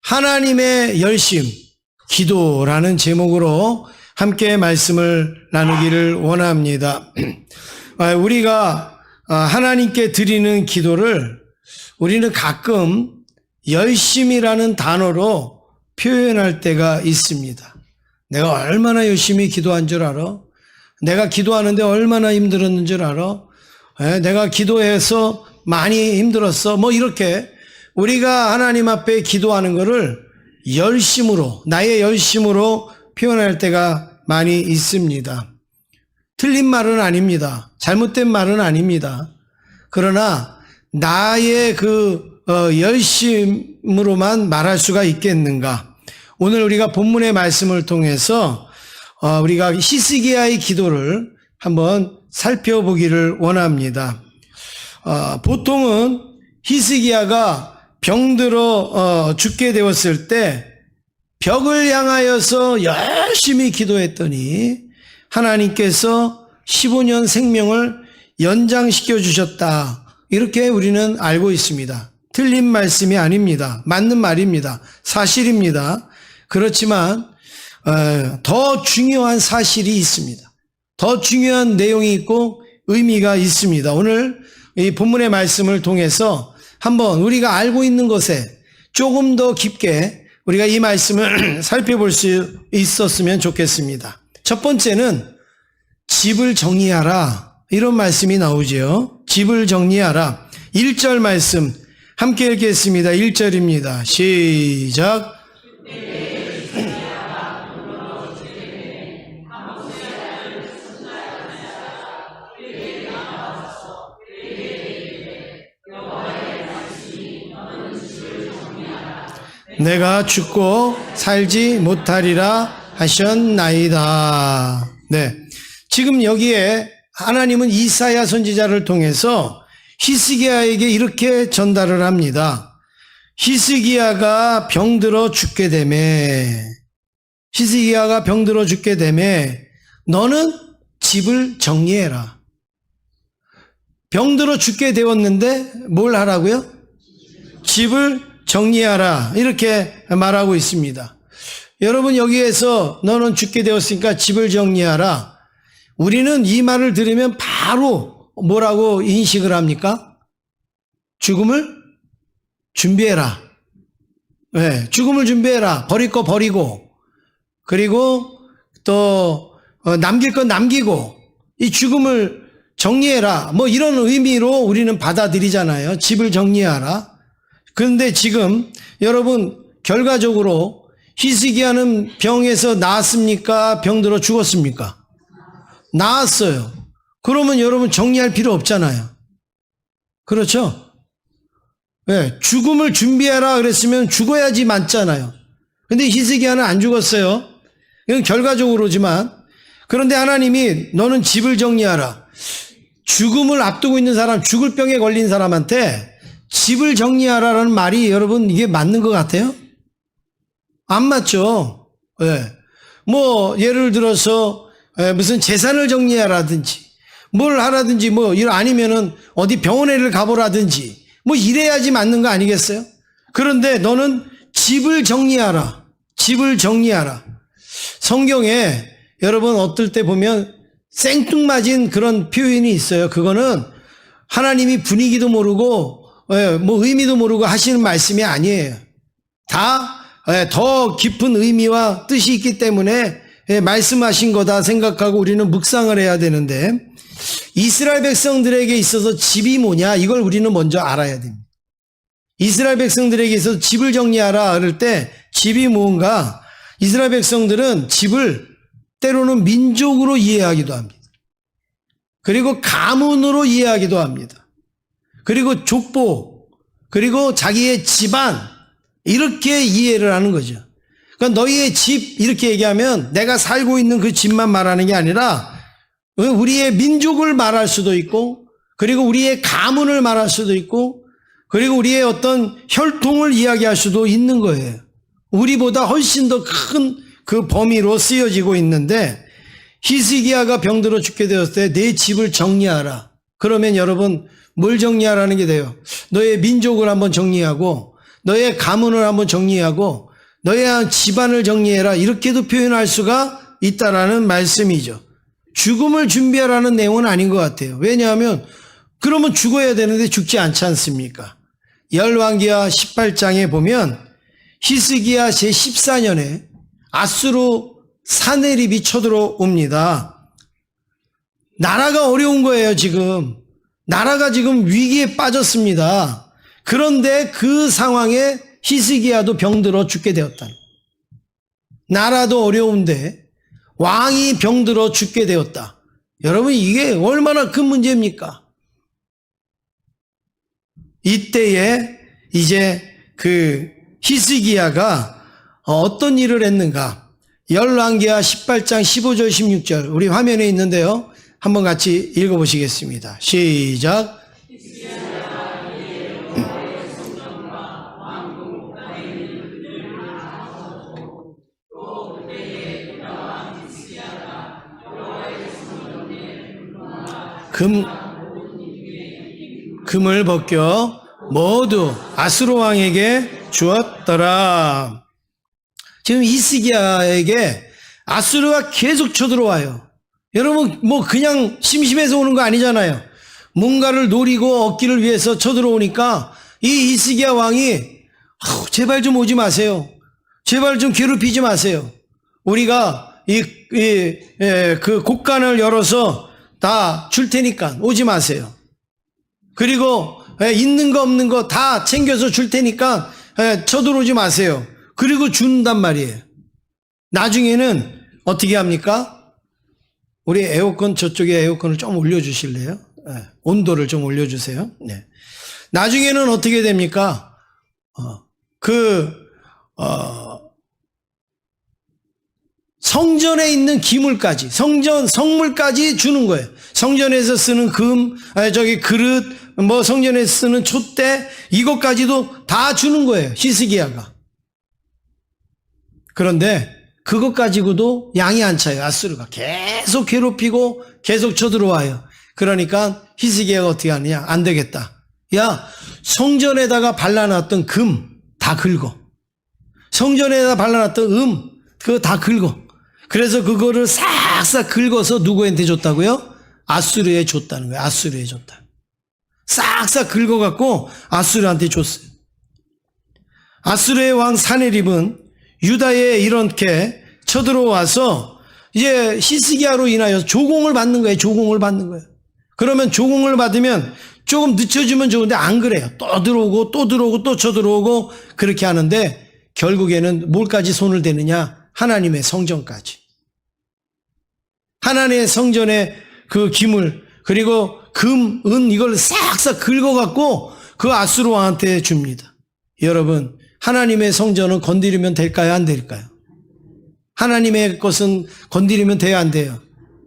하나님의 열심, 기도라는 제목으로 함께 말씀을 나누기를 원합니다. 우리가 하나님께 드리는 기도를 우리는 가끔 열심이라는 단어로 표현할 때가 있습니다. 내가 얼마나 열심히 기도한 줄 알아? 내가 기도하는데 얼마나 힘들었는 줄 알아? 내가 기도해서 많이 힘들었어. 뭐 이렇게 우리가 하나님 앞에 기도하는 것을 열심으로, 나의 열심으로 표현할 때가 많이 있습니다. 틀린 말은 아닙니다. 잘못된 말은 아닙니다. 그러나 나의 열심으로만 말할 수가 있겠는가? 오늘 우리가 본문의 말씀을 통해서 우리가 히스기야의 기도를 한번 살펴보기를 원합니다. 보통은 히스기야가 병들어 죽게 되었을 때 벽을 향하여서 열심히 기도했더니 하나님께서 15년 생명을 연장시켜 주셨다. 이렇게 우리는 알고 있습니다. 틀린 말씀이 아닙니다. 맞는 말입니다. 사실입니다. 그렇지만 더 중요한 사실이 있습니다. 더 중요한 내용이 있고 의미가 있습니다. 오늘 이 본문의 말씀을 통해서 한번 우리가 알고 있는 것에 조금 더 깊게 우리가 이 말씀을 살펴볼 수 있었으면 좋겠습니다. 첫 번째는 집을 정리하라, 이런 말씀이 나오죠. 집을 정리하라. 1절 말씀 함께 읽겠습니다. 1절입니다. 시작. 내가 죽고 살지 못하리라 하셨나이다. 네. 지금 여기에 하나님은 이사야 선지자를 통해서 히스기야에게 이렇게 전달을 합니다. 히스기야가 병들어 죽게 되매, 너는 집을 정리해라. 병들어 죽게 되었는데 뭘 하라고요? 집을 정리하라, 이렇게 말하고 있습니다. 여러분, 여기에서 너는 죽게 되었으니까 집을 정리하라. 우리는 이 말을 들으면 바로 뭐라고 인식을 합니까? 죽음을 준비해라. 네, 죽음을 준비해라. 버릴 거 버리고, 그리고 또 남길 건 남기고, 이 죽음을 정리해라. 뭐 이런 의미로 우리는 받아들이잖아요. 집을 정리하라. 그런데 지금 여러분, 결과적으로 히스기야는 병에서 나았습니까? 병들어 죽었습니까? 나았어요. 그러면 여러분 정리할 필요 없잖아요. 그렇죠? 네, 죽음을 준비하라 그랬으면 죽어야지 맞잖아요. 근데 히스기야는 안 죽었어요. 이건 결과적으로지만. 그런데 하나님이 너는 집을 정리하라. 죽음을 앞두고 있는 사람, 죽을 병에 걸린 사람한테 집을 정리하라는 말이 여러분 이게 맞는 것 같아요? 안 맞죠? 네. 뭐 예를 들어서 무슨 재산을 정리하라든지 뭘 하라든지 뭐 아니면은 어디 병원에를 가보라든지 뭐 이래야지 맞는 거 아니겠어요? 그런데 너는 집을 정리하라. 집을 정리하라. 성경에 여러분 어떨 때 보면 생뚱맞은 그런 표현이 있어요. 그거는 하나님이 분위기도 모르고 뭐 의미도 모르고 하시는 말씀이 아니에요. 다 더 깊은 의미와 뜻이 있기 때문에 말씀하신 거다 생각하고 우리는 묵상을 해야 되는데, 이스라엘 백성들에게 있어서 집이 뭐냐, 이걸 우리는 먼저 알아야 됩니다. 이스라엘 백성들에게 있어서 집을 정리하라 그럴 때 집이 뭔가, 이스라엘 백성들은 집을 때로는 민족으로 이해하기도 합니다. 그리고 가문으로 이해하기도 합니다. 그리고 족보, 그리고 자기의 집안, 이렇게 이해를 하는 거죠. 그러니까 너희의 집, 이렇게 얘기하면 내가 살고 있는 그 집만 말하는 게 아니라 우리의 민족을 말할 수도 있고, 그리고 우리의 가문을 말할 수도 있고, 그리고 우리의 어떤 혈통을 이야기할 수도 있는 거예요. 우리보다 훨씬 더 큰 그 범위로 쓰여지고 있는데, 히스기야가 병들어 죽게 되었을 때 내 집을 정리하라. 그러면 여러분 뭘 정리하라는 게 돼요? 너의 민족을 한번 정리하고 너의 가문을 한번 정리하고 너의 집안을 정리해라. 이렇게도 표현할 수가 있다라는 말씀이죠. 죽음을 준비하라는 내용은 아닌 것 같아요. 왜냐하면 그러면 죽어야 되는데 죽지 않지 않습니까? 열왕기하 18장에 보면 히스기야 제14년에 아수르 사네립이 쳐들어옵니다. 나라가 어려운 거예요, 지금. 나라가 지금 위기에 빠졌습니다. 그런데 그 상황에 히스기야도 병들어 죽게 되었다. 나라도 어려운데 왕이 병들어 죽게 되었다. 여러분, 이게 얼마나 큰 문제입니까? 이때에 이제 그 히스기야가 어떤 일을 했는가? 열왕기하 18장 15절 16절 우리 화면에 있는데요. 한번 같이 읽어보시겠습니다. 시작. 금을 벗겨 모두 아수르 왕에게 주었더라. 지금 히스기야에게 아수르가 계속 쳐들어와요. 여러분, 뭐 그냥 심심해서 오는 거 아니잖아요. 뭔가를 노리고 얻기를 위해서 쳐들어오니까 이 히스기야 왕이 제발 좀 오지 마세요. 제발 좀 괴롭히지 마세요. 우리가 그 곳간을 열어서 다 줄 테니까 오지 마세요. 그리고 있는 거 없는 거 다 챙겨서 줄 테니까 쳐들어오지 마세요. 그리고 준단 말이에요. 나중에는 어떻게 합니까? 우리 에어컨, 저쪽에 에어컨을 좀 올려주실래요? 온도를 좀 올려주세요. 네. 나중에는 어떻게 됩니까? 성전에 있는 기물까지, 성물까지 주는 거예요. 성전에서 쓰는 그릇, 뭐 성전에 쓰는 촛대, 이것까지도 다 주는 거예요. 히스기야가. 그런데 그것 가지고도 양이 안 차요. 아수르가 계속 괴롭히고 계속 쳐들어와요. 그러니까 히스기야가 어떻게 하느냐? 안 되겠다. 야, 성전에다가 발라놨던 금 다 긁어. 성전에다 발라놨던 그거 다 긁어. 그래서 그거를 싹싹 긁어서 누구한테 줬다고요? 아수르에 줬다는 거예요. 아수르에 줬다. 싹싹 긁어갖고 아수르한테 줬어요. 아수르의 왕 사네립은 유다에 이렇게 쳐들어와서 이제 히스기야로 인하여 조공을 받는 거예요. 조공을 받는 거예요. 그러면 조공을 받으면 조금 늦춰주면 좋은데 안 그래요. 또 들어오고 또 들어오고 또 쳐들어오고 그렇게 하는데 결국에는 뭘까지 손을 대느냐? 하나님의 성전까지. 하나님의 성전의 그 기물 그리고 금, 은 이걸 싹싹 긁어갖고 그 아수르 왕한테 줍니다. 여러분, 하나님의 성전은 건드리면 될까요? 안 될까요? 하나님의 것은 건드리면 돼요? 안 돼요?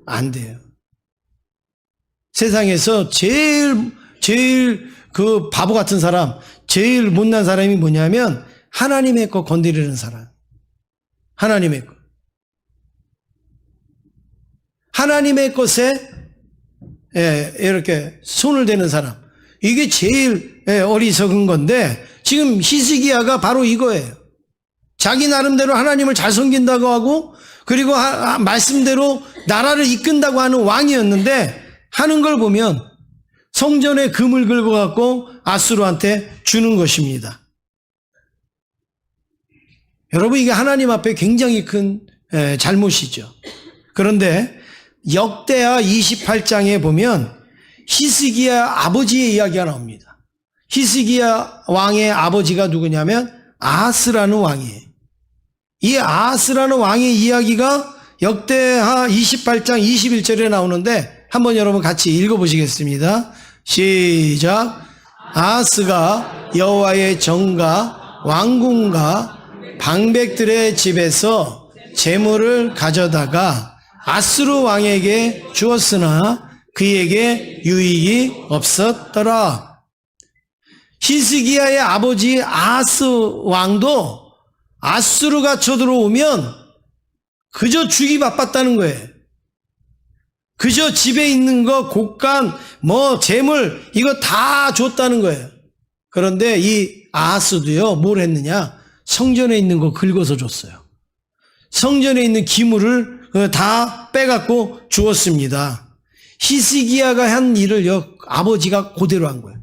안 돼요. 세상에서 제일 그 바보 같은 사람, 제일 못난 사람이 뭐냐면 하나님의 것 건드리는 사람. 하나님의 것. 하나님의 것에 이렇게 손을 대는 사람. 이게 제일 어리석은 건데 지금 히스기야가 바로 이거예요. 자기 나름대로 하나님을 잘 섬긴다고 하고 그리고 말씀대로 나라를 이끈다고 하는 왕이었는데 하는 걸 보면 성전에 금을 긁어갖고 아수르한테 주는 것입니다. 여러분, 이게 하나님 앞에 굉장히 큰 잘못이죠. 그런데 역대하 28장에 보면 히스기야 아버지의 이야기가 나옵니다. 히스기야 왕의 아버지가 누구냐면 아하스라는 왕이에요. 이 아하스라는 왕의 이야기가 역대하 28장 21절에 나오는데 한번 여러분 같이 읽어보시겠습니다. 시작. 아하스가 여호와의 전과 왕궁과 방백들의 집에서 재물을 가져다가 아수르 왕에게 주었으나 그에게 유익이 없었더라. 히스기야의 아버지 아하스 왕도 아수르가 쳐들어오면 그저 주기 바빴다는 거예요. 그저 집에 있는 거 곡간 뭐 재물 이거 다 줬다는 거예요. 그런데 이 아하스도요, 뭘 했느냐? 성전에 있는 거 긁어서 줬어요. 성전에 있는 기물을 다 빼갖고 주었습니다. 히스기야가 한 일을요, 아버지가 그대로 한 거예요.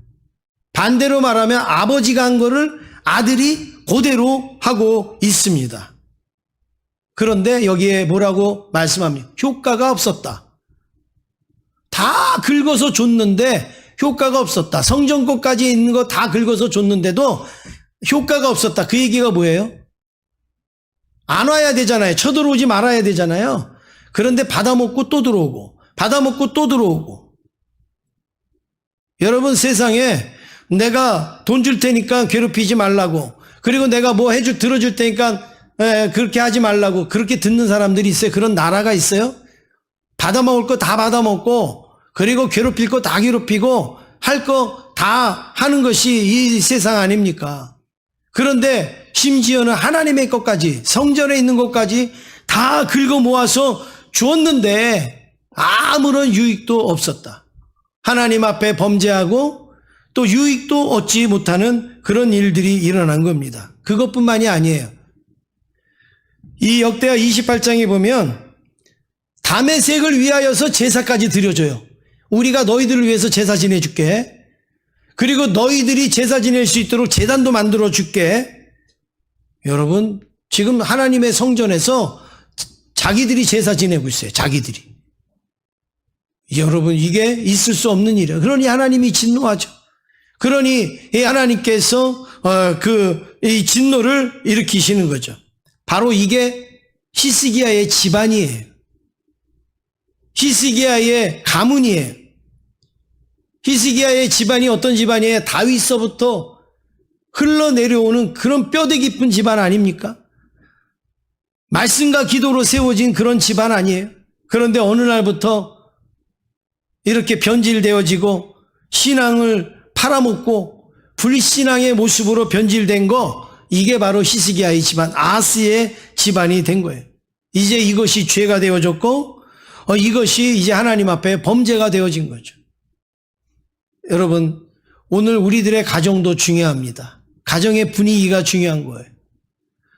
반대로 말하면 아버지가 한 거를 아들이 그대로 하고 있습니다. 그런데 여기에 뭐라고 말씀합니까? 효과가 없었다. 다 긁어서 줬는데 효과가 없었다. 성전 것까지 있는 거 다 긁어서 줬는데도 효과가 없었다. 그 얘기가 뭐예요? 안 와야 되잖아요. 쳐들어오지 말아야 되잖아요. 그런데 받아먹고 또 들어오고, 받아먹고 또 들어오고. 여러분, 세상에 내가 돈 줄 테니까 괴롭히지 말라고, 그리고 내가 뭐 들어줄 테니까 그렇게 하지 말라고 그렇게 듣는 사람들이 있어요. 그런 나라가 있어요. 받아먹을 거 다 받아먹고, 그리고 괴롭힐 거 다 괴롭히고, 할 거 다 하는 것이 이 세상 아닙니까? 그런데 심지어는 하나님의 것까지, 성전에 있는 것까지 다 긁어 모아서 주었는데 아무런 유익도 없었다. 하나님 앞에 범죄하고 또 유익도 얻지 못하는 그런 일들이 일어난 겁니다. 그것뿐만이 아니에요. 이 역대하 28장에 보면 다메섹을 위하여서 제사까지 드려줘요. 우리가 너희들을 위해서 제사 지내줄게. 그리고 너희들이 제사 지낼 수 있도록 제단도 만들어 줄게. 여러분, 지금 하나님의 성전에서 자기들이 제사 지내고 있어요. 자기들이. 여러분, 이게 있을 수 없는 일이에요. 그러니 하나님이 진노하죠. 그러니 이 하나님께서 이 진노를 일으키시는 거죠. 바로 이게 히스기야의 집안이에요. 히스기야의 가문이에요. 히스기야의 집안이 어떤 집안이에요? 다윗서부터 흘러내려오는 그런 뼈대 깊은 집안 아닙니까? 말씀과 기도로 세워진 그런 집안 아니에요? 그런데 어느 날부터 이렇게 변질되어지고 신앙을 팔아먹고 불신앙의 모습으로 변질된 거, 이게 바로 히스기야의 집안, 아하스의 집안이 된 거예요. 이제 이것이 죄가 되어졌고 이것이 이제 하나님 앞에 범죄가 되어진 거죠. 여러분, 오늘 우리들의 가정도 중요합니다. 가정의 분위기가 중요한 거예요.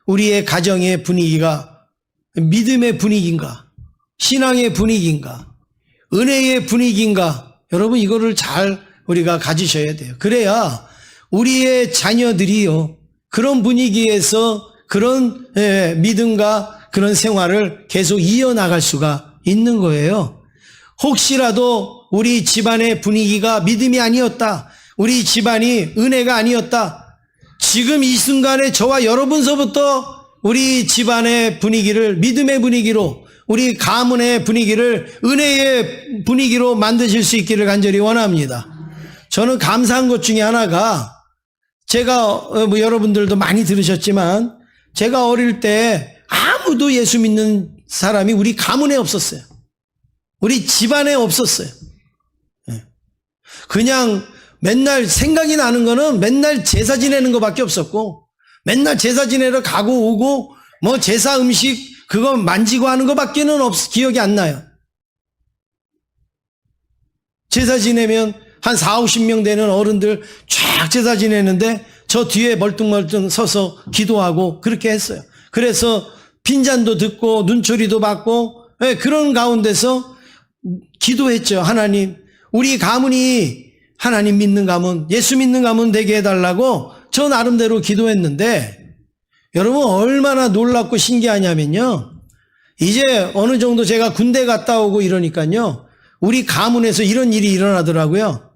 우리의 가정의 분위기가 믿음의 분위기인가, 신앙의 분위기인가, 은혜의 분위기인가, 여러분 이거를 잘 우리가 가지셔야 돼요. 그래야 우리의 자녀들이요, 그런 분위기에서 그런 믿음과 그런 생활을 계속 이어나갈 수가 있는 거예요. 혹시라도 우리 집안의 분위기가 믿음이 아니었다, 우리 집안이 은혜가 아니었다, 지금 이 순간에 저와 여러분서부터 우리 집안의 분위기를 믿음의 분위기로, 우리 가문의 분위기를 은혜의 분위기로 만드실 수 있기를 간절히 원합니다. 저는 감사한 것 중에 하나가, 제가 여러분들도 많이 들으셨지만 제가 어릴 때 아무도 예수 믿는 사람이 우리 가문에 없었어요. 우리 집안에 없었어요. 그냥 맨날 생각이 나는 거는 맨날 제사 지내는 것밖에 없었고, 맨날 제사 지내러 가고 오고 뭐 제사 음식 그거 만지고 하는 것밖에는 기억이 안 나요. 제사 지내면 한 4, 50명 되는 어른들 쫙 제사 지내는데 저 뒤에 멀뚱멀뚱 서서 기도하고 그렇게 했어요. 그래서 빈잔도 듣고 눈초리도 받고 그런 가운데서 기도했죠. 하나님, 우리 가문이 하나님 믿는 가문, 예수 믿는 가문 되게 해달라고 저 나름대로 기도했는데, 여러분 얼마나 놀랍고 신기하냐면요, 이제 어느 정도 제가 군대 갔다 오고 이러니까요, 우리 가문에서 이런 일이 일어나더라고요.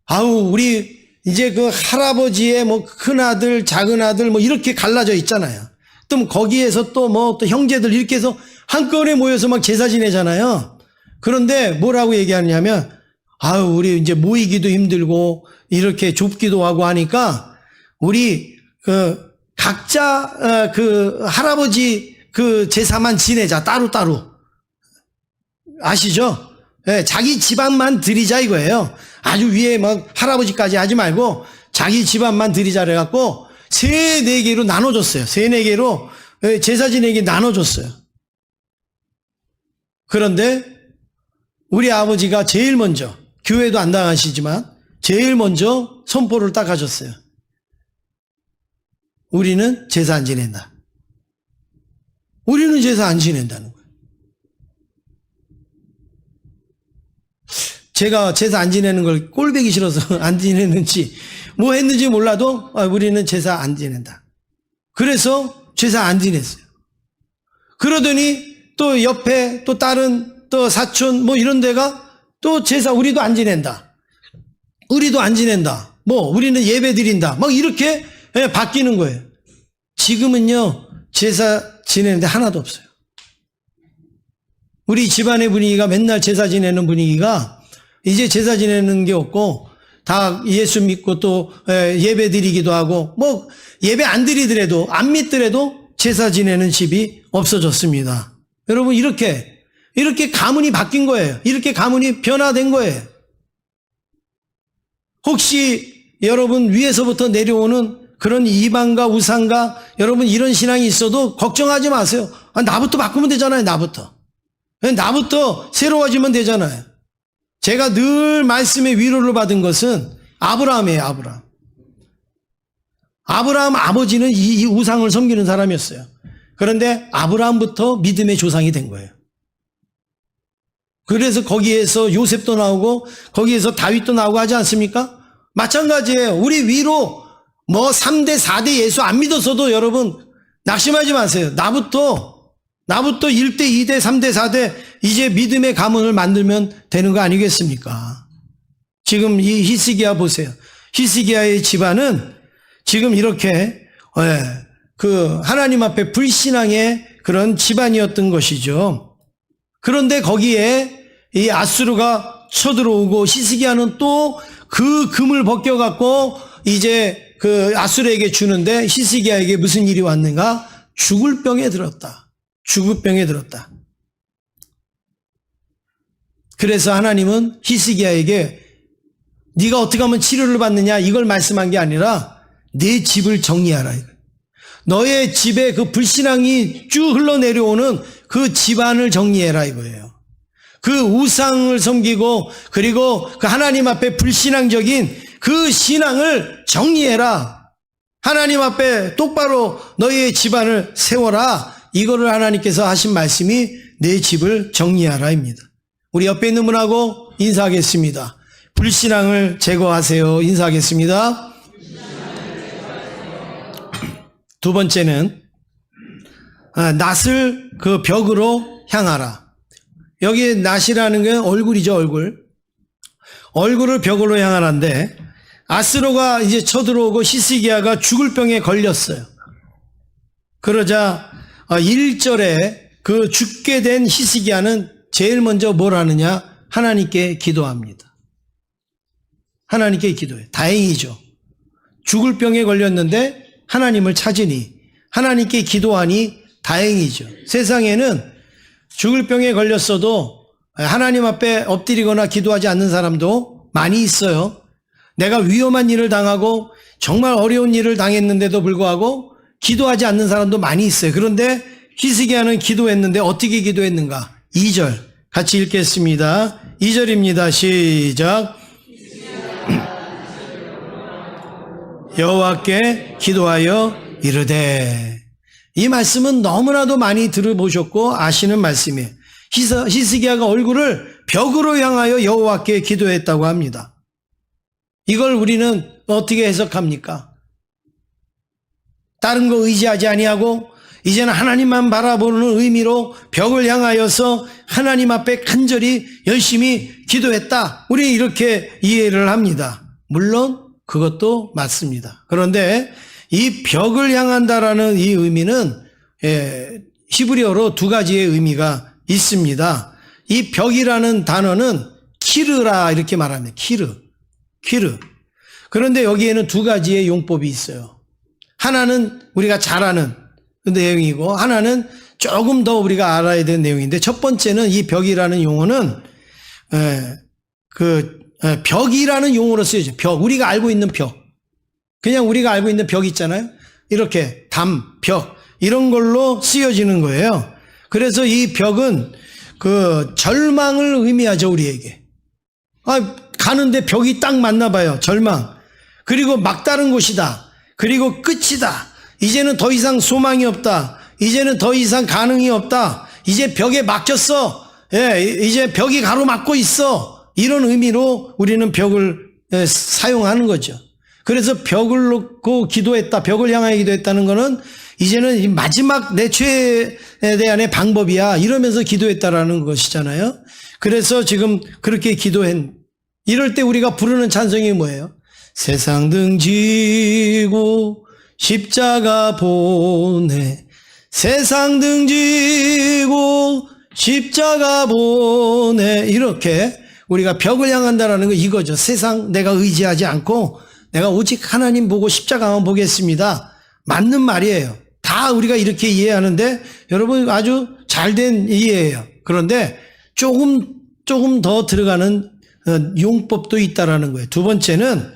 아우, 우리 이제 그 할아버지의 뭐 큰아들, 작은아들 뭐 이렇게 갈라져 있잖아요. 또 거기에서 또 뭐 또 형제들 이렇게 해서 한꺼번에 모여서 막 제사 지내잖아요. 그런데 뭐라고 얘기하냐면, 아우, 우리 이제 모이기도 힘들고 이렇게 좁기도 하고 하니까 우리 각자 그 할아버지 그 제사만 지내자, 따로따로. 아시죠? 네, 자기 집안만 드리자 이거예요. 아주 위에 막 할아버지까지 하지 말고 자기 집안만 드리자 그래갖고 3, 4개로 나눠줬어요. 3, 4개로 제사 지내기 나눠줬어요. 그런데 우리 아버지가 제일 먼저, 교회도 안 나가시지만 제일 먼저 선포를 딱 하셨어요. 우리는 제사 안 지낸다. 우리는 제사 안 지낸다는 거예요. 제가 제사 안 지내는 걸 꼴보기 싫어서 안 지냈는지 뭐 했는지 몰라도 우리는 제사 안 지낸다. 그래서 제사 안 지냈어요. 그러더니 또 옆에 또 다른 또 사촌 뭐 이런 데가 또 제사 우리도 안 지낸다. 우리도 안 지낸다. 뭐 우리는 예배 드린다. 막 이렇게 바뀌는 거예요. 지금은요 제사 지내는데 하나도 없어요. 우리 집안의 분위기가 맨날 제사 지내는 분위기가 이제 제사 지내는 게 없고 다 예수 믿고 또 예배 드리기도 하고 뭐 예배 안 드리더라도 안 믿더라도 제사 지내는 집이 없어졌습니다. 여러분 이렇게 가문이 바뀐 거예요. 이렇게 가문이 변화된 거예요. 혹시 여러분 위에서부터 내려오는 그런 이방과 우상과 여러분 이런 신앙이 있어도 걱정하지 마세요. 나부터 바꾸면 되잖아요. 나부터 새로워지면 되잖아요. 제가 늘 말씀의 위로를 받은 것은 아브라함이에요. 아브라함 아버지는 이 우상을 섬기는 사람이었어요. 그런데 아브라함부터 믿음의 조상이 된 거예요. 그래서 거기에서 요셉도 나오고 거기에서 다윗도 나오고 하지 않습니까? 마찬가지예요. 우리 위로 뭐 3대 4대 예수 안 믿었어도 여러분 낙심하지 마세요. 나부터 1대 2대 3대 4대 이제 믿음의 가문을 만들면 되는 거 아니겠습니까? 지금 이 히스기야 보세요. 히스기야의 집안은 지금 이렇게 그 하나님 앞에 불신앙의 그런 집안이었던 것이죠. 그런데 거기에 이 아수르가 쳐들어오고 히스기야는 또 그 금을 벗겨갖고 이제 그 아수르에게 주는데 히스기야에게 무슨 일이 왔는가? 죽을 병에 들었다. 그래서 하나님은 히스기야에게 네가 어떻게 하면 치료를 받느냐 이걸 말씀한 게 아니라 내 집을 정리하라. 너의 집에 그 불신앙이 쭉 흘러내려오는 그 집안을 정리해라 이거예요. 그 우상을 섬기고 그리고 그 하나님 앞에 불신앙적인 그 신앙을 정리해라. 하나님 앞에 똑바로 너희의 집안을 세워라. 이거를 하나님께서 하신 말씀이 내 집을 정리하라입니다. 우리 옆에 있는 분하고 인사하겠습니다. 불신앙을 제거하세요. 인사하겠습니다. 두 번째는 낫을 그 벽으로 향하라. 여기 낫이라는 게 얼굴이죠. 얼굴을 벽으로 향하라인데 아스로가 이제 쳐들어오고 히스기야가 죽을 병에 걸렸어요. 그러자 1절에 그 죽게 된 히스기야는 제일 먼저 뭘 하느냐? 하나님께 기도합니다. 하나님께 기도해요. 다행이죠. 죽을 병에 걸렸는데 하나님을 찾으니 하나님께 기도하니 다행이죠. 세상에는 죽을 병에 걸렸어도 하나님 앞에 엎드리거나 기도하지 않는 사람도 많이 있어요. 내가 위험한 일을 당하고 정말 어려운 일을 당했는데도 불구하고 기도하지 않는 사람도 많이 있어요. 그런데 히스기야는 기도했는데 어떻게 기도했는가? 2절 같이 읽겠습니다. 2절입니다. 시작. 여호와께 기도하여 이르되. 이 말씀은 너무나도 많이 들어보셨고 아시는 말씀이에요. 히스기야가 얼굴을 벽으로 향하여 여호와께 기도했다고 합니다. 이걸 우리는 어떻게 해석합니까? 다른 거 의지하지 아니하고 이제는 하나님만 바라보는 의미로 벽을 향하여서 하나님 앞에 간절히 열심히 기도했다. 우리 이렇게 이해를 합니다. 물론 그것도 맞습니다. 그런데 이 벽을 향한다라는 이 의미는 히브리어로 두 가지의 의미가 있습니다. 이 벽이라는 단어는 키르라 이렇게 말합니다. 키르. 그런데 여기에는 두 가지의 용법이 있어요. 하나는 우리가 잘 아는 내용이고 하나는 조금 더 우리가 알아야 되는 내용인데 첫 번째는 이 벽이라는 용어는 벽이라는 용어로 쓰여져요. 벽. 우리가 알고 있는 벽. 그냥 우리가 알고 있는 벽 있잖아요. 이렇게 벽 이런 걸로 쓰여지는 거예요. 그래서 이 벽은 그 절망을 의미하죠. 우리에게. 가는데 벽이 딱 맞나 봐요. 절망. 그리고 막다른 곳이다. 그리고 끝이다. 이제는 더 이상 소망이 없다. 이제는 더 이상 가능이 없다. 이제 벽에 막혔어. 예, 이제 벽이 가로막고 있어. 이런 의미로 우리는 벽을 사용하는 거죠. 그래서 벽을 놓고 기도했다. 벽을 향하여 기도했다는 거는 이제는 마지막 내 죄에 대한의 방법이야. 이러면서 기도했다라는 것이잖아요. 그래서 지금 그렇게 이럴 때 우리가 부르는 찬송이 뭐예요? 세상 등지고 십자가 보내. 세상 등지고 십자가 보내. 이렇게 우리가 벽을 향한다라는 거 이거죠. 세상 내가 의지하지 않고 내가 오직 하나님 보고 십자가만 보겠습니다. 맞는 말이에요. 다 우리가 이렇게 이해하는데 여러분 아주 잘된 이해예요. 그런데 조금 더 들어가는 용법도 있다라는 거예요. 두 번째는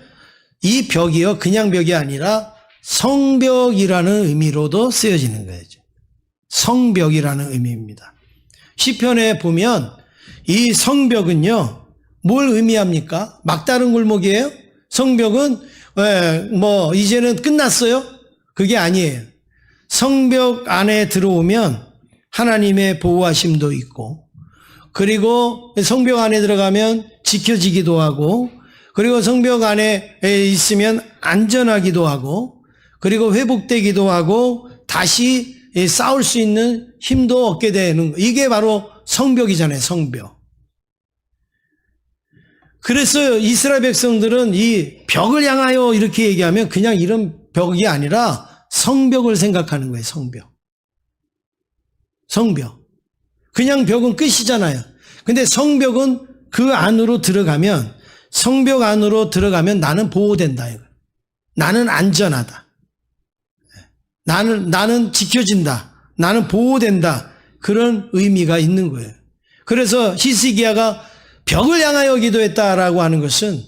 이 벽이요 그냥 벽이 아니라 성벽이라는 의미로도 쓰여지는 거예요. 성벽이라는 의미입니다. 시편에 보면 이 성벽은요 뭘 의미합니까? 막다른 골목이에요? 성벽은 뭐 이제는 끝났어요? 그게 아니에요. 성벽 안에 들어오면 하나님의 보호하심도 있고, 그리고 성벽 안에 들어가면 지켜지기도 하고, 그리고 성벽 안에 있으면 안전하기도 하고, 그리고 회복되기도 하고 다시 싸울 수 있는 힘도 얻게 되는 거. 이게 바로 성벽이잖아요. 성벽. 그래서 이스라엘 백성들은 이 벽을 향하여 이렇게 얘기하면 그냥 이런 벽이 아니라 성벽을 생각하는 거예요. 성벽. 그냥 벽은 끝이잖아요. 근데 성벽은 그 안으로 들어가면, 성벽 안으로 들어가면 나는 보호된다. 나는 안전하다. 나는 지켜진다. 나는 보호된다. 그런 의미가 있는 거예요. 그래서 히스기야가 벽을 향하여 기도했다라고 하는 것은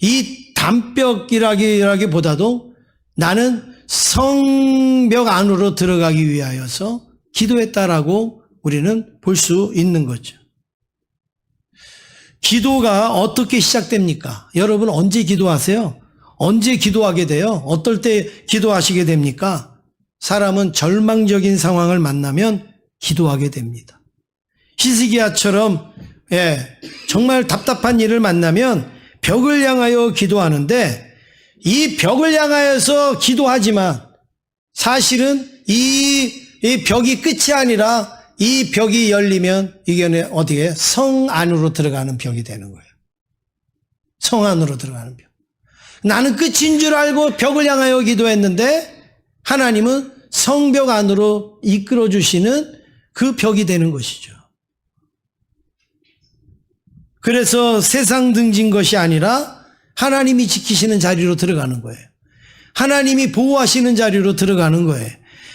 이 담벽이라기보다도 나는 성벽 안으로 들어가기 위하여서 기도했다라고 우리는 볼 수 있는 거죠. 기도가 어떻게 시작됩니까? 여러분 언제 기도하세요? 언제 기도하게 돼요? 어떨 때 기도하시게 됩니까? 사람은 절망적인 상황을 만나면 기도하게 됩니다. 히스기야처럼 정말 답답한 일을 만나면 벽을 향하여 기도하는데, 이 벽을 향하여서 기도하지만 사실은 이 벽이 끝이 아니라 이 벽이 열리면 이게 어떻게 성 안으로 들어가는 벽이 되는 거예요. 성 안으로 들어가는 벽. 나는 끝인 줄 알고 벽을 향하여 기도했는데 하나님은 성벽 안으로 이끌어 주시는 그 벽이 되는 것이죠. 그래서 세상 등진 것이 아니라 하나님이 지키시는 자리로 들어가는 거예요. 하나님이 보호하시는 자리로 들어가는 거예요.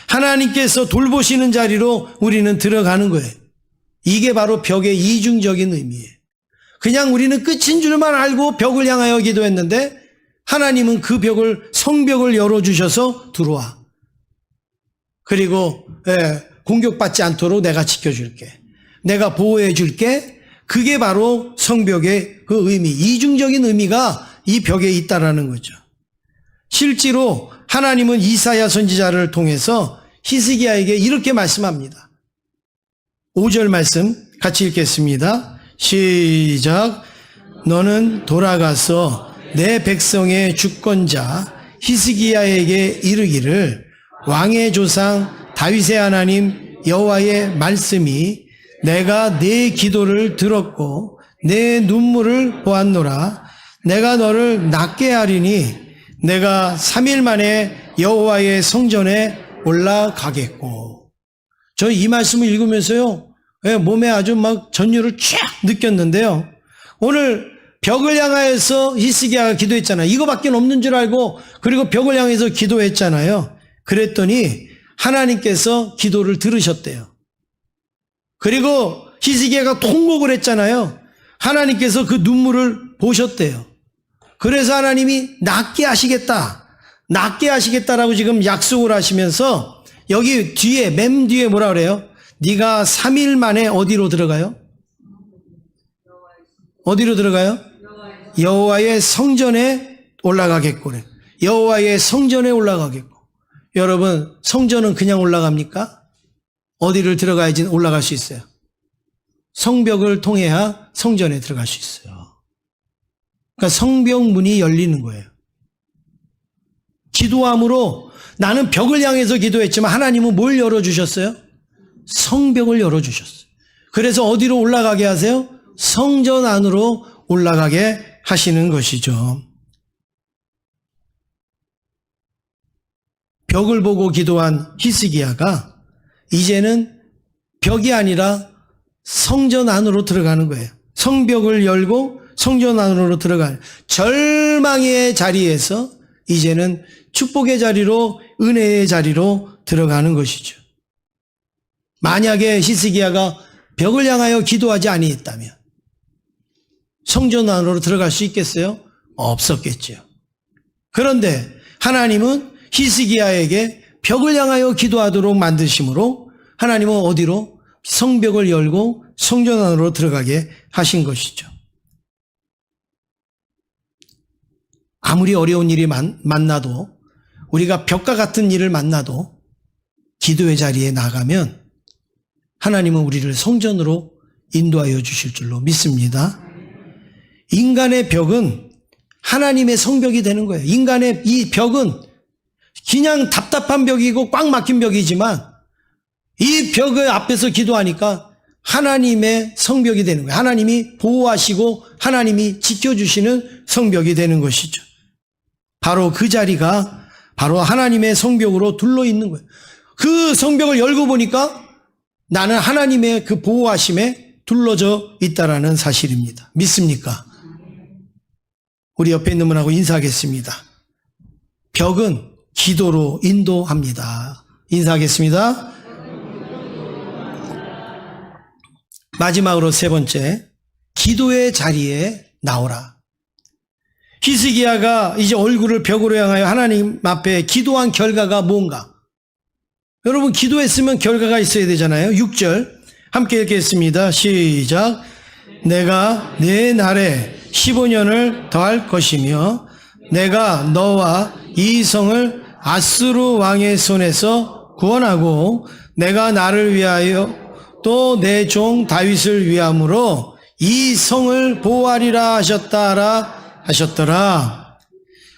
하나님께서 돌보시는 자리로 우리는 들어가는 거예요. 이게 바로 벽의 이중적인 의미예요. 그냥 우리는 끝인 줄만 알고 벽을 향하여 기도했는데 하나님은 그 벽을, 성벽을 열어주셔서 들어와. 그리고 공격받지 않도록 내가 지켜줄게. 내가 보호해줄게. 그게 바로 성벽의 그 의미, 이중적인 의미가 이 벽에 있다라는 거죠. 실제로 하나님은 이사야 선지자를 통해서 히스기야에게 이렇게 말씀합니다. 5절 말씀 같이 읽겠습니다. 시작. 너는 돌아가서 내 백성의 주권자 히스기야에게 이르기를, 왕의 조상 다윗의 하나님 여호와의 말씀이 내가 네 기도를 들었고 내 눈물을 보았노라. 내가 너를 낫게 하리니 내가 3일 만에 여호와의 성전에 올라가겠고. 저 이 말씀을 읽으면서요, 몸에 아주 막 전율을 쫙 느꼈는데요. 오늘 벽을 향하여서 히스기야가 기도했잖아요. 이거밖에 없는 줄 알고, 그리고 벽을 향해서 기도했잖아요. 그랬더니 하나님께서 기도를 들으셨대요. 그리고 히스기야가 통곡을 했잖아요. 하나님께서 그 눈물을 보셨대요. 그래서 하나님이 낫게 하시겠다라고 지금 약속을 하시면서 여기 뒤에, 맨 뒤에 뭐라 그래요? 네가 3일 만에 어디로 들어가요? 어디로 들어가요? 여호와의 성전에 올라가겠고, 여호와의 성전에 올라가겠고. 여러분, 성전은 그냥 올라갑니까? 어디를 들어가야지 올라갈 수 있어요? 성벽을 통해야 성전에 들어갈 수 있어요. 그러니까 성벽 문이 열리는 거예요. 기도함으로 나는 벽을 향해서 기도했지만 하나님은 뭘 열어주셨어요? 성벽을 열어주셨어요. 그래서 어디로 올라가게 하세요? 성전 안으로 올라가게 하시는 것이죠. 벽을 보고 기도한 히스기야가 이제는 벽이 아니라 성전 안으로 들어가는 거예요. 성벽을 열고 성전 안으로 들어가는 절망의 자리에서 이제는 축복의 자리로, 은혜의 자리로 들어가는 것이죠. 만약에 히스기야가 벽을 향하여 기도하지 아니했다면 성전 안으로 들어갈 수 있겠어요? 없었겠죠. 그런데 하나님은 히스기야에게 벽을 향하여 기도하도록 만드심으로 하나님은 어디로? 성벽을 열고 성전 안으로 들어가게 하신 것이죠. 아무리 어려운 일이 만나도, 우리가 벽과 같은 일을 만나도 기도의 자리에 나가면 하나님은 우리를 성전으로 인도하여 주실 줄로 믿습니다. 인간의 벽은 하나님의 성벽이 되는 거예요. 인간의 이 벽은 그냥 답답한 벽이고 꽉 막힌 벽이지만 이 벽을 앞에서 기도하니까 하나님의 성벽이 되는 거예요. 하나님이 보호하시고 하나님이 지켜주시는 성벽이 되는 것이죠. 바로 그 자리가 바로 하나님의 성벽으로 둘러 있는 거예요. 그 성벽을 열고 보니까 나는 하나님의 그 보호하심에 둘러져 있다라는 사실입니다. 믿습니까? 우리 옆에 있는 분하고 인사하겠습니다. 벽은 기도로 인도합니다. 인사하겠습니다. 마지막으로 세 번째, 기도의 자리에 나오라. 히스기야가 이제 얼굴을 벽으로 향하여 하나님 앞에 기도한 결과가 뭔가? 여러분, 기도했으면 결과가 있어야 되잖아요. 6절 함께 읽겠습니다. 시작. 내가 내 날에 15년을 더할 것이며 내가 너와 이 성을 아수르 왕의 손에서 구원하고 내가 나를 위하여 또 내 종 다윗을 위함으로 이 성을 보호하리라 하셨더라.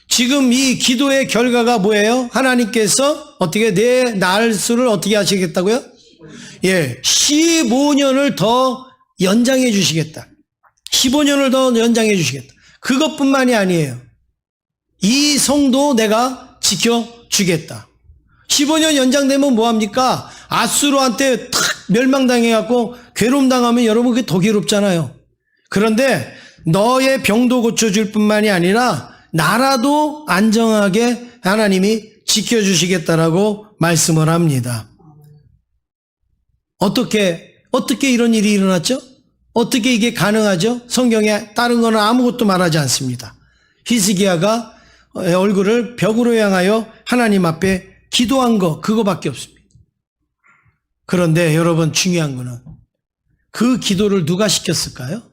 지금 이 기도의 결과가 뭐예요? 하나님께서 어떻게 내 날수를 어떻게 하시겠다고요? 15년을 더 연장해 주시겠다. 15년을 더 연장해 주시겠다. 그것뿐만이 아니에요. 이 성도 내가 지켜주겠다. 15년 연장되면 뭐합니까? 아수르한테 탁 멸망당해갖고 괴로움당하면 여러분 그게 더 괴롭잖아요. 그런데 너의 병도 고쳐줄 뿐만이 아니라 나라도 안정하게 하나님이 지켜주시겠다라고 말씀을 합니다. 어떻게 이런 일이 일어났죠? 어떻게 이게 가능하죠? 성경에 다른 거는 아무것도 말하지 않습니다. 히스기야가 얼굴을 벽으로 향하여 하나님 앞에 기도한 거, 그거밖에 없습니다. 그런데 여러분, 중요한 거는 그 기도를 누가 시켰을까요?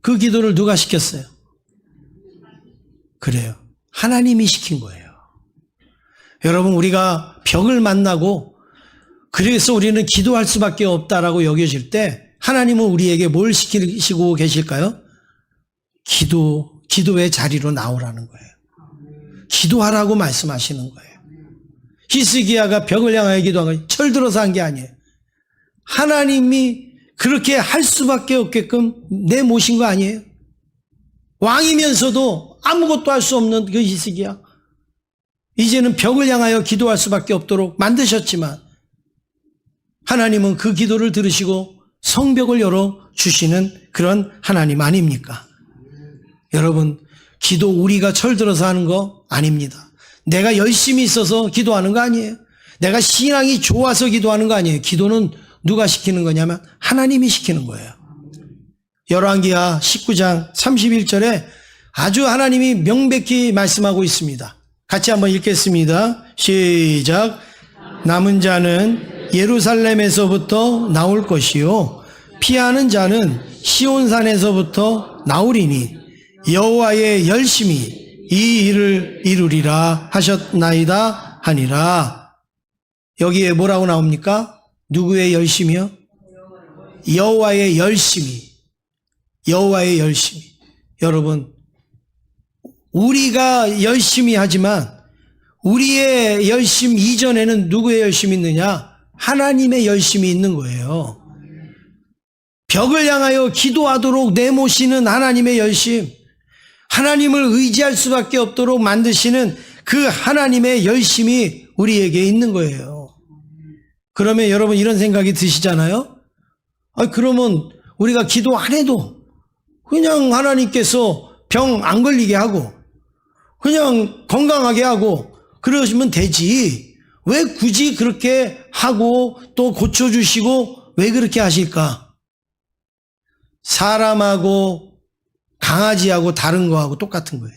그 기도를 누가 시켰어요? 그래요. 하나님이 시킨 거예요. 여러분, 우리가 벽을 만나고 그래서 우리는 기도할 수밖에 없다라고 여겨질 때 하나님은 우리에게 뭘 시키시고 계실까요? 기도의 자리로 나오라는 거예요. 기도하라고 말씀하시는 거예요. 히스기야가 벽을 향하여 기도한 건 철들어서 한 게 아니에요. 하나님이 그렇게 할 수밖에 없게끔 내모신 거 아니에요? 왕이면서도 아무것도 할 수 없는 그 히스기야. 이제는 벽을 향하여 기도할 수밖에 없도록 만드셨지만 하나님은 그 기도를 들으시고 성벽을 열어주시는 그런 하나님 아닙니까? 여러분, 기도 우리가 철들어서 하는 거 아닙니다. 내가 열심히 있어서 기도하는 거 아니에요. 내가 신앙이 좋아서 기도하는 거 아니에요. 기도는 누가 시키는 거냐면 하나님이 시키는 거예요. 열왕기하 19장 31절에 아주 하나님이 명백히 말씀하고 있습니다. 같이 한번 읽겠습니다. 시작. 남은 자는 예루살렘에서부터 나올 것이요 피하는 자는 시온산에서부터 나오리니 여호와의 열심히 이 일을 이루리라 하셨나이다 하니라. 여기에 뭐라고 나옵니까? 누구의 열심이요? 여호와의 열심히. 여호와의 열심히. 여러분, 우리가 열심히 하지만 우리의 열심 이전에는 누구의 열심이 있느냐? 하나님의 열심이 있는 거예요. 벽을 향하여 기도하도록 내모시는 하나님의 열심, 하나님을 의지할 수밖에 없도록 만드시는 그 하나님의 열심이 우리에게 있는 거예요. 그러면 여러분 이런 생각이 드시잖아요? 그러면 우리가 기도 안 해도 그냥 하나님께서 병 안 걸리게 하고 그냥 건강하게 하고 그러시면 되지. 왜 굳이 그렇게 하고 또 고쳐주시고 왜 그렇게 하실까? 사람하고 강아지하고 다른 거하고 똑같은 거예요.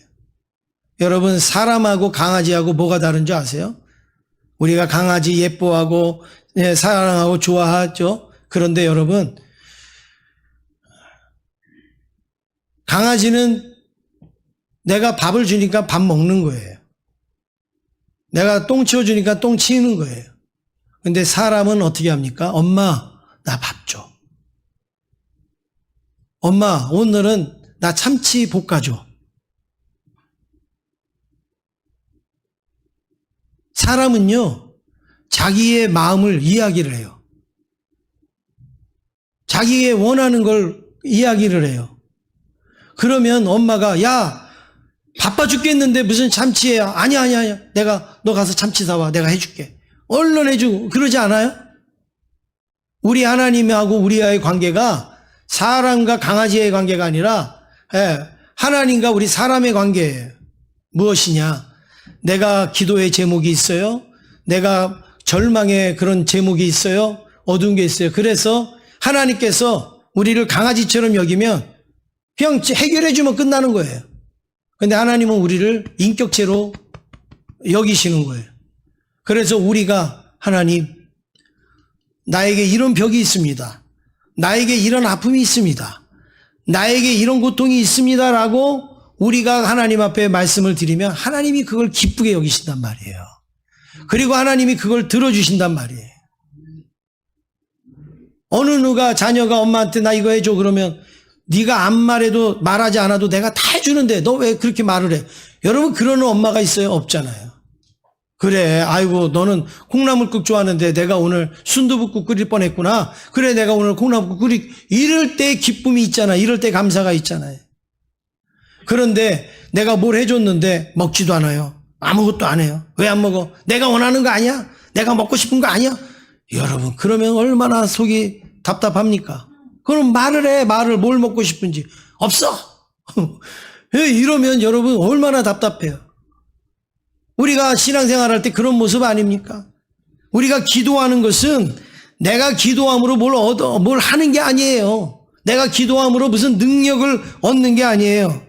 여러분, 사람하고 강아지하고 뭐가 다른 줄 아세요? 우리가 강아지 예뻐하고 사랑하고 좋아하죠. 그런데 여러분, 강아지는 내가 밥을 주니까 밥 먹는 거예요. 내가 똥 치워주니까 똥 치우는 거예요. 근데 사람은 어떻게 합니까? 엄마, 나 밥 줘. 엄마, 오늘은 나 참치 볶아줘. 사람은요, 자기의 마음을 이야기를 해요. 자기의 원하는 걸 이야기를 해요. 그러면 엄마가, 야, 바빠 죽겠는데 무슨 참치예요? 아니야. 너 가서 참치 사와. 내가 해줄게. 얼른 해주고. 그러지 않아요? 우리 하나님하고 우리와의 관계가 사람과 강아지의 관계가 아니라 하나님과 우리 사람의 관계예요. 무엇이냐? 내가 기도의 제목이 있어요. 내가 절망의 그런 제목이 있어요. 어두운 게 있어요. 그래서 하나님께서 우리를 강아지처럼 여기면 그냥 해결해 주면 끝나는 거예요. 근데 하나님은 우리를 인격체로 여기시는 거예요. 그래서 우리가 하나님, 나에게 이런 벽이 있습니다. 나에게 이런 아픔이 있습니다. 나에게 이런 고통이 있습니다라고 우리가 하나님 앞에 말씀을 드리면 하나님이 그걸 기쁘게 여기신단 말이에요. 그리고 하나님이 그걸 들어주신단 말이에요. 어느 누가 자녀가 엄마한테 나 이거 해줘 그러면 네가 안 말해도 말하지 않아도 내가 다 해주는데 너 왜 그렇게 말을 해? 여러분, 그러는 엄마가 있어요? 없잖아요. 그래, 아이고 너는 콩나물국 좋아하는데 내가 오늘 순두부국 끓일 뻔했구나. 그래, 내가 오늘 콩나물국 이럴 때 기쁨이 있잖아. 이럴 때 감사가 있잖아요. 그런데 내가 뭘 해줬는데 먹지도 않아요. 아무것도 안 해요. 왜 안 먹어? 내가 원하는 거 아니야? 내가 먹고 싶은 거 아니야? 여러분, 그러면 얼마나 속이 답답합니까? 그럼 말을 해. 말을 뭘 먹고 싶은지. 없어. 이러면 여러분 얼마나 답답해요. 우리가 신앙생활할 때 그런 모습 아닙니까? 우리가 기도하는 것은 내가 기도함으로 뭘 하는 게 아니에요. 내가 기도함으로 무슨 능력을 얻는 게 아니에요.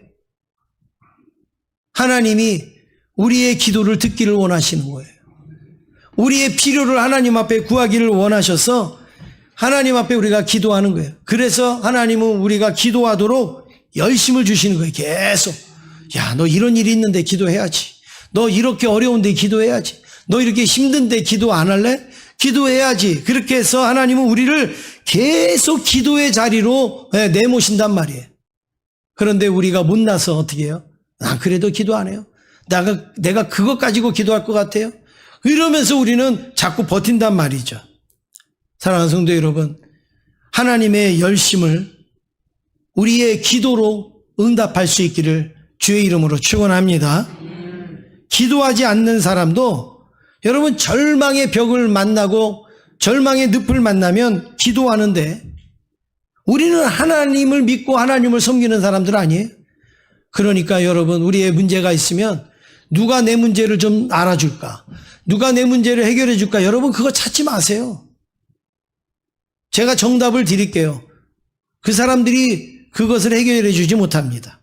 하나님이 우리의 기도를 듣기를 원하시는 거예요. 우리의 필요를 하나님 앞에 구하기를 원하셔서 하나님 앞에 우리가 기도하는 거예요. 그래서 하나님은 우리가 기도하도록 열심을 주시는 거예요. 계속. 야, 너 이런 일이 있는데 기도해야지. 너 이렇게 어려운데 기도해야지. 너 이렇게 힘든데 기도 안 할래? 기도해야지. 그렇게 해서 하나님은 우리를 계속 기도의 자리로 내모신단 말이에요. 그런데 우리가 못나서 어떻게 해요? 난 그래도 기도 안 해요. 내가 그것 가지고 기도할 것 같아요? 이러면서 우리는 자꾸 버틴단 말이죠. 사랑하는 성도 여러분, 하나님의 열심을 우리의 기도로 응답할 수 있기를 주의 이름으로 축원합니다. 기도하지 않는 사람도 여러분 절망의 벽을 만나고 절망의 늪을 만나면 기도하는데 우리는 하나님을 믿고 하나님을 섬기는 사람들 아니에요? 그러니까 여러분, 우리의 문제가 있으면 누가 내 문제를 좀 알아줄까? 누가 내 문제를 해결해 줄까? 여러분, 그거 찾지 마세요. 제가 정답을 드릴게요. 그 사람들이 그것을 해결해 주지 못합니다.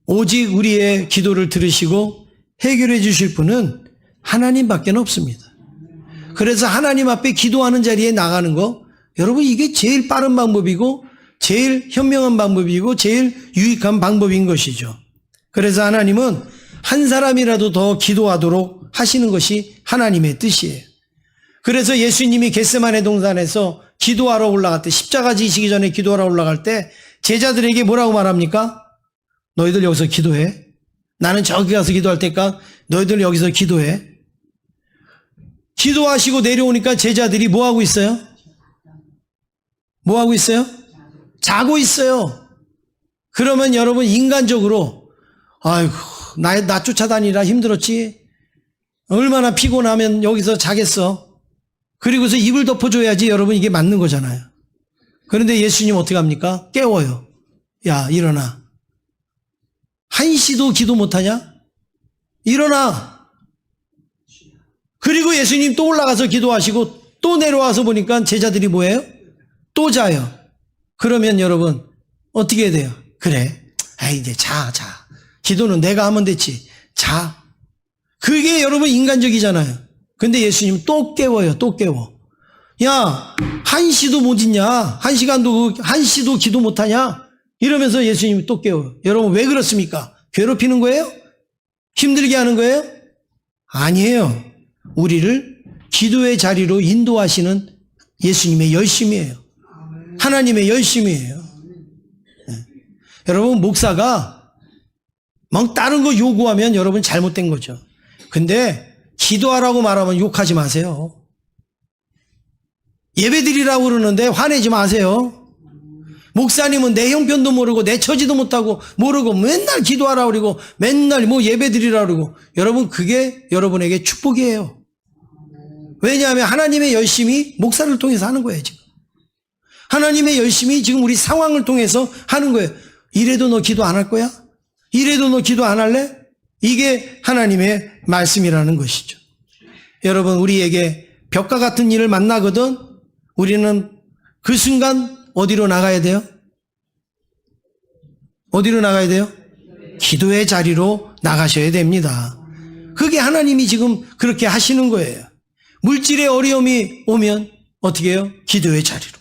오직 우리의 기도를 들으시고 해결해 주실 분은 하나님밖에 없습니다. 그래서 하나님 앞에 기도하는 자리에 나가는 거, 여러분 이게 제일 빠른 방법이고 제일 현명한 방법이고 제일 유익한 방법인 것이죠. 그래서 하나님은 한 사람이라도 더 기도하도록 하시는 것이 하나님의 뜻이에요. 그래서 예수님이 겟세마네 동산에서 기도하러 올라갈 때, 십자가 지시기 전에 기도하러 올라갈 때 제자들에게 뭐라고 말합니까? 너희들 여기서 기도해. 나는 저기 가서 기도할 테니까 너희들 여기서 기도해. 기도하시고 내려오니까 제자들이 뭐 하고 있어요? 뭐 하고 있어요? 자고 있어요. 그러면 여러분 인간적으로 아이고 나 쫓아다니라 힘들었지. 얼마나 피곤하면 여기서 자겠어. 그리고서 입을 덮어줘야지 여러분 이게 맞는 거잖아요. 그런데 예수님 어떻게 합니까? 깨워요. 야 일어나. 한시도 기도 못하냐? 일어나. 그리고 예수님 또 올라가서 기도하시고 또 내려와서 보니까 제자들이 뭐예요? 또 자요. 그러면 여러분 어떻게 해야 돼요? 그래. 이제 자. 기도는 내가 하면 됐지. 자. 그게 여러분 인간적이잖아요. 근데 예수님 또 깨워요. 또 깨워. 야, 한시도 못 있냐? 한시도 기도 못하냐? 이러면서 예수님이 또 깨워요. 여러분 왜 그렇습니까? 괴롭히는 거예요? 힘들게 하는 거예요? 아니에요. 우리를 기도의 자리로 인도하시는 예수님의 열심이에요. 하나님의 열심이에요. 네. 여러분 목사가 막 다른 거 요구하면 여러분 잘못된 거죠. 근데 기도하라고 말하면 욕하지 마세요. 예배드리라고 그러는데 화내지 마세요. 목사님은 내 형편도 모르고 내 처지도 못하고 모르고 맨날 기도하라고 그러고 맨날 뭐 예배드리라고 그러고 여러분 그게 여러분에게 축복이에요. 왜냐하면 하나님의 열심이 목사를 통해서 하는 거예요 지금. 하나님의 열심이 지금 우리 상황을 통해서 하는 거예요. 이래도 너 기도 안 할 거야? 이래도 너 기도 안 할래? 이게 하나님의 말씀이라는 것이죠. 여러분 우리에게 벽과 같은 일을 만나거든 우리는 그 순간 어디로 나가야 돼요? 어디로 나가야 돼요? 기도의 자리로 나가셔야 됩니다. 그게 하나님이 지금 그렇게 하시는 거예요. 물질의 어려움이 오면 어떻게 해요? 기도의 자리로.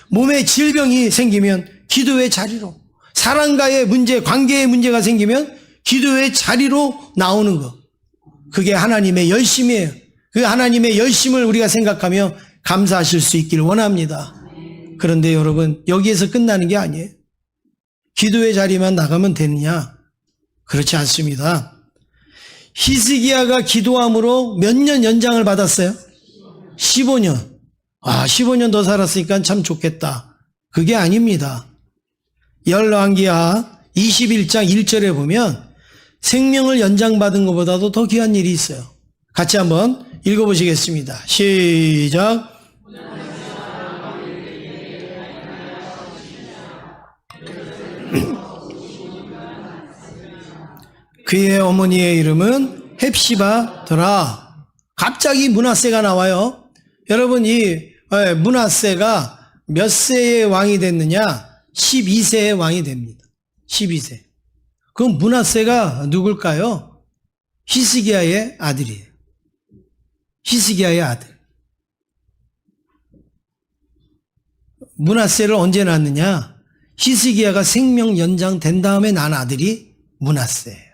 몸에 질병이 생기면 기도의 자리로. 사랑과의 문제, 관계의 문제가 생기면 기도의 자리로 나오는 것. 그게 하나님의 열심이에요. 그 하나님의 열심을 우리가 생각하며 감사하실 수 있기를 원합니다. 그런데 여러분 여기에서 끝나는 게 아니에요. 기도의 자리만 나가면 되느냐? 그렇지 않습니다. 히스기야가 기도함으로 몇 년 연장을 받았어요? 15년. 15년 더 살았으니까 참 좋겠다. 그게 아닙니다. 열왕기하 21장 1절에 보면 생명을 연장받은 것보다도 더 귀한 일이 있어요. 같이 한번 읽어보시겠습니다. 시작. 그의 어머니의 이름은 헵시바더라. 갑자기 므낫세가 나와요. 여러분 이 므낫세가 몇 세의 왕이 됐느냐? 12세의 왕이 됩니다. 12세. 그럼 므낫세가 누굴까요? 히스기야의 아들이에요. 히스기야의 아들. 므낫세를 언제 낳았느냐? 히스기야가 생명 연장된 다음에 낳은 아들이 므낫세예요.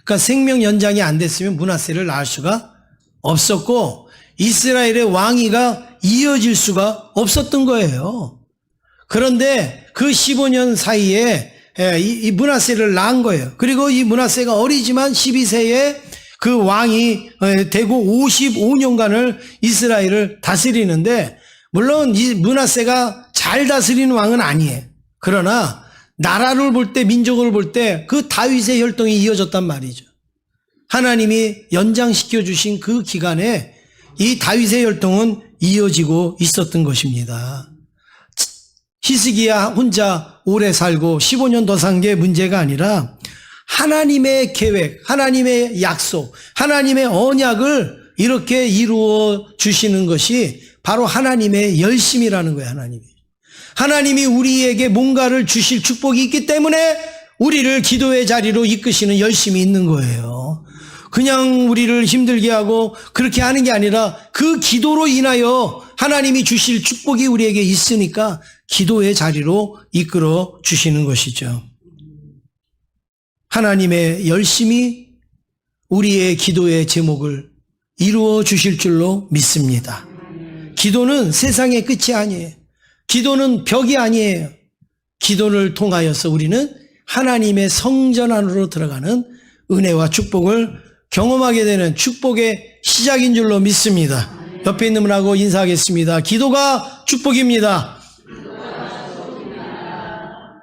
그러니까 생명 연장이 안 됐으면 므낫세를 낳을 수가 없었고 이스라엘의 왕위가 이어질 수가 없었던 거예요. 그런데 그 15년 사이에 이 므낫세를 낳은 거예요. 그리고 이 므낫세가 어리지만 12세에 그 왕이 되고 55년간을 이스라엘을 다스리는데 물론 이 므낫세가 잘 다스리는 왕은 아니에요. 그러나 나라를 볼 때 민족을 볼 때 그 다윗의 혈통이 이어졌단 말이죠. 하나님이 연장시켜 주신 그 기간에 이 다윗의 혈통은 이어지고 있었던 것입니다. 히스기야 혼자 오래 살고 15년 더 산 게 문제가 아니라 하나님의 계획, 하나님의 약속, 하나님의 언약을 이렇게 이루어 주시는 것이 바로 하나님의 열심이라는 거예요. 하나님이 우리에게 뭔가를 주실 축복이 있기 때문에 우리를 기도의 자리로 이끄시는 열심이 있는 거예요. 그냥 우리를 힘들게 하고 그렇게 하는 게 아니라 그 기도로 인하여 하나님이 주실 축복이 우리에게 있으니까 기도의 자리로 이끌어 주시는 것이죠. 하나님의 열심히 우리의 기도의 제목을 이루어 주실 줄로 믿습니다. 기도는 세상의 끝이 아니에요. 기도는 벽이 아니에요. 기도를 통하여서 우리는 하나님의 성전 안으로 들어가는 은혜와 축복을 경험하게 되는 축복의 시작인 줄로 믿습니다. 옆에 있는 분하고 인사하겠습니다. 기도가 축복입니다.